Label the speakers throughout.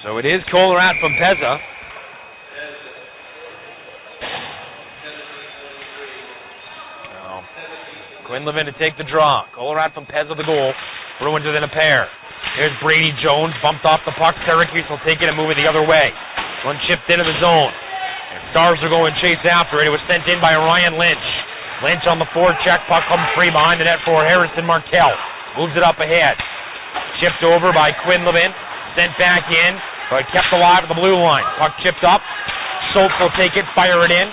Speaker 1: So it is Colorado from Pezza. Quinlivan to take the draw. Colorado from Pezza the goal. Bruins within a pair. Here's Brady Jones. Bumped off the puck. Syracuse will take it and move it the other way. One chipped into the zone. And Stars are going chase after it. It was sent in by Ryan Lynch. Lynch on the forecheck. Puck comes free behind the net for Harrison Markell. Moves it up ahead. Chipped over by Quinlivan. Sent back in. But kept alive at the blue line. Puck chipped up. Schultz will take it. Fire it in.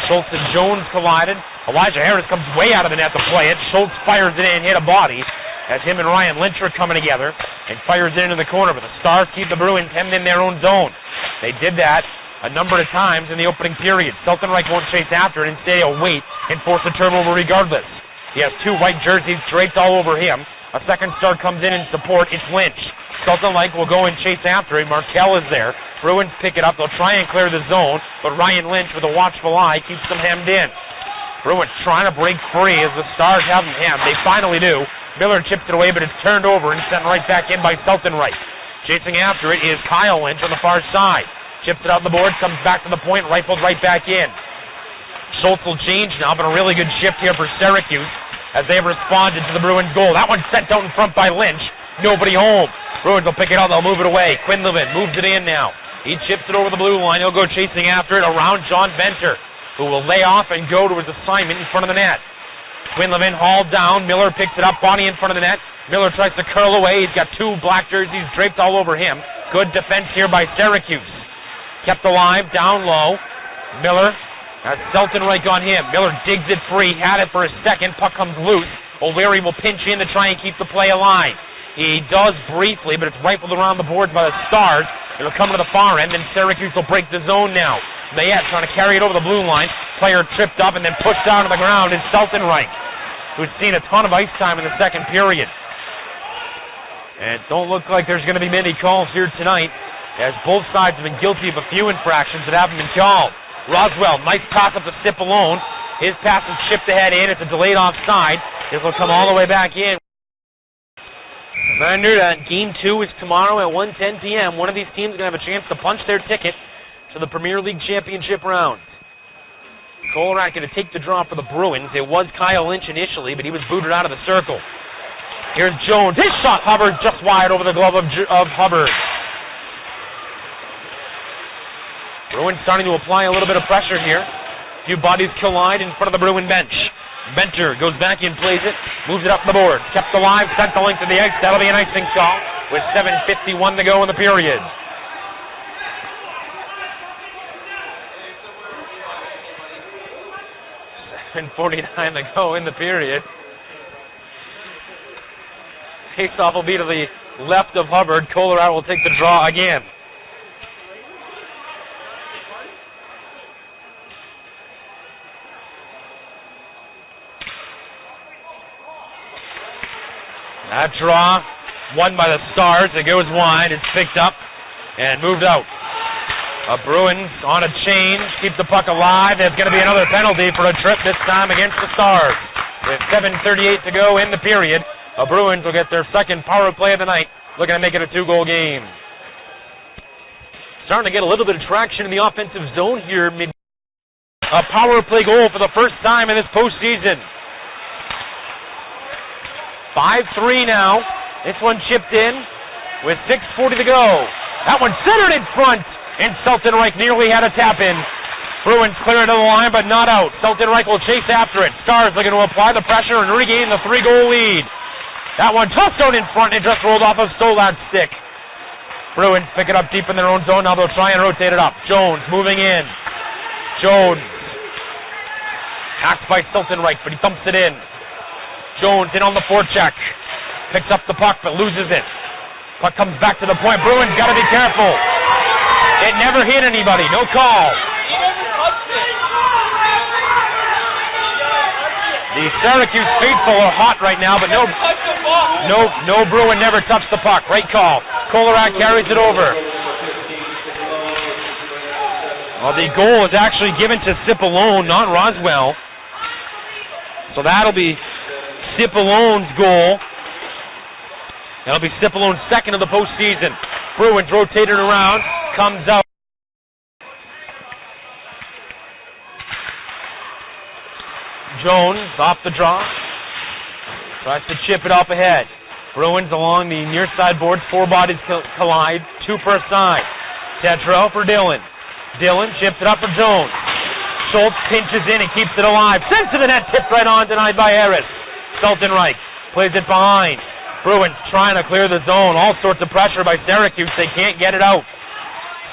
Speaker 1: Schultz and Jones collided. Elijah Harris comes way out of the net to play it. Schultz fires it in, hit a body as him and Ryan Lynch are coming together and fires it into the corner. But the Stars keep the Bruins hemmed in their own zone. They did that a number of times in the opening period. Seltenreich won't chase after it. Instead, he'll wait and force a turnover regardless. He has two white jerseys draped all over him. A second Star comes in support. It's Lynch. Seltenreich will go and chase after it. Markell is there. Bruins pick it up. They'll try and clear the zone, but Ryan Lynch with a watchful eye keeps them hemmed in. Bruins trying to break free as the Stars have them hemmed. They finally do. Miller chips it away, but it's turned over and sent right back in by Seltenreich. Chasing after it is Kyle Lynch on the far side. Chips it out the board, comes back to the point, rifled right back in. Schultz will change now, but a really good shift here for Syracuse as they've responded to the Bruins goal. That one's sent out in front by Lynch. Nobody home. Bruins will pick it up. They'll move it away. Quinlivan moves it in now. He chips it over the blue line. He'll go chasing after it around John Venter, who will lay off and go to his assignment in front of the net. Quinlivan hauled down. Miller picks it up, body in front of the net. Miller tries to curl away. He's got two black jerseys draped all over him. Good defense here by Syracuse. Kept alive, down low. Miller has Seltenreich on him. Miller digs it free, had it for a second. Puck comes loose. O'Leary will pinch in to try and keep the play alive. He does briefly, but it's rifled around the boards by the Stars. It'll come to the far end, and Syracuse will break the zone now. Mayette trying to carry it over the blue line. Player tripped up and then pushed down to the ground is Seltenreich, who's seen a ton of ice time in the second period. And don't look like there's going to be many calls here tonight, as both sides have been guilty of a few infractions that haven't been called. Roswell, nice pass up to Cipollone. His pass is chipped ahead in. It's a delayed offside. This will come all the way back in. Reminder that Game 2 is tomorrow at 1:10 p.m. One of these teams is going to have a chance to punch their ticket to the Premier League Championship round. Colorado going to take the draw for the Bruins. It was Kyle Lynch initially, but he was booted out of the circle. Here's Jones. His shot, Hubbard, just wide over the glove of Hubbard. Bruins starting to apply a little bit of pressure here. A few bodies collide in front of the Bruin bench. Benter goes back in, plays it, moves it up the board. Kept alive, sent the length of the ice. That'll be an icing call with 7:51 to go in the period. And 49 to go in the period. Faceoff will be to the left of Hubbard. Colorado will take the draw again. That draw won by the Stars. It goes wide. It's picked up and moved out. Bruins on a change, keep the puck alive. There's going to be another penalty for a trip, this time against the Stars. With 7:38 to go in the period, the Bruins will get their second power play of the night, looking to make it a 2-goal game. Starting to get a little bit of traction in the offensive zone here. A power play goal for the first time in this postseason. 5-3 now. This one chipped in with 6:40 to go. That one centered in front. And Seltenreich nearly had a tap in. Bruins clear it to the line, but not out. Seltenreich will chase after it. Stars looking to apply the pressure and regain the 3-goal lead. That one tossed out in front and just rolled off of Solat's stick. Bruins pick it up deep in their own zone. Now they'll try and rotate it up. Jones moving in. Jones. Passed by Seltenreich, but he thumps it in. Jones in on the forecheck. Picks up the puck, but loses it. Puck comes back to the point. Bruins got to be careful. It never hit anybody. No call. The Syracuse faithful are hot right now, but no Bruin never touched the puck. Right call. Colorado carries it over. Well, the goal is actually given to Cipollone, not Roswell. So that'll be Cipollone's goal. That'll be Cipollone's second of the postseason. Bruins rotating around. Comes out. Jones off the draw. Tries to chip it up ahead. Bruins along the near side boards. Four bodies collide. Two per side. Tetreault for Dillon. Dillon chips it up for Jones. Schultz pinches in and keeps it alive. Sends to the net. Tipped right on. Denied by Harris. Seltenreich plays it behind. Bruins trying to clear the zone. All sorts of pressure by Syracuse. They can't get it out.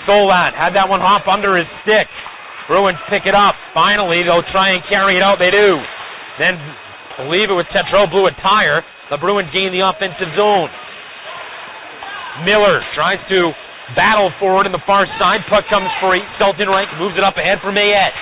Speaker 1: Stolat had that one hop under his stick. Bruins pick it up. Finally, they'll try and carry it out. They do. Then, I believe it was Tetreault blew a tire. The Bruins gain the offensive zone. Miller tries to battle forward in the far side. Puck comes free. Seltenreich moves it up ahead for Mayette.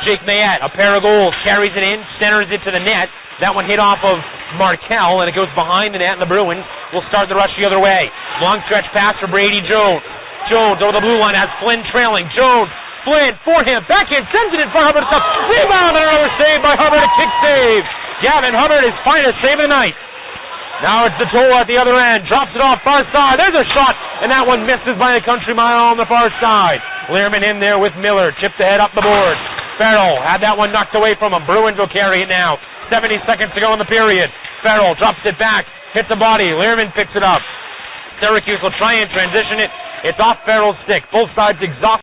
Speaker 1: Jake Mayette, a pair of goals, carries it in, centers it to the net. That one hit off of Markel, and it goes behind the net, and the Bruins will start the rush the other way. Long stretch pass for Brady Jones. Jones over the blue line has Flynn trailing. Jones, Flynn, forehand, backhand, sends it in for Hubbard. Rebound, and another save by Hubbard, a kick save. Gavin Hubbard, his finest save of the night. Now it's the toll at the other end. Drops it off far side. There's a shot, and that one misses by a country mile on the far side. Learman in there with Miller. Chips ahead up the board. Farrell had that one knocked away from him. Bruins will carry it now. 70 seconds to go in the period. Farrell drops it back. Hits the body. Learman picks it up. Syracuse will try and transition it. It's off Farrell's stick. Both sides exhausted.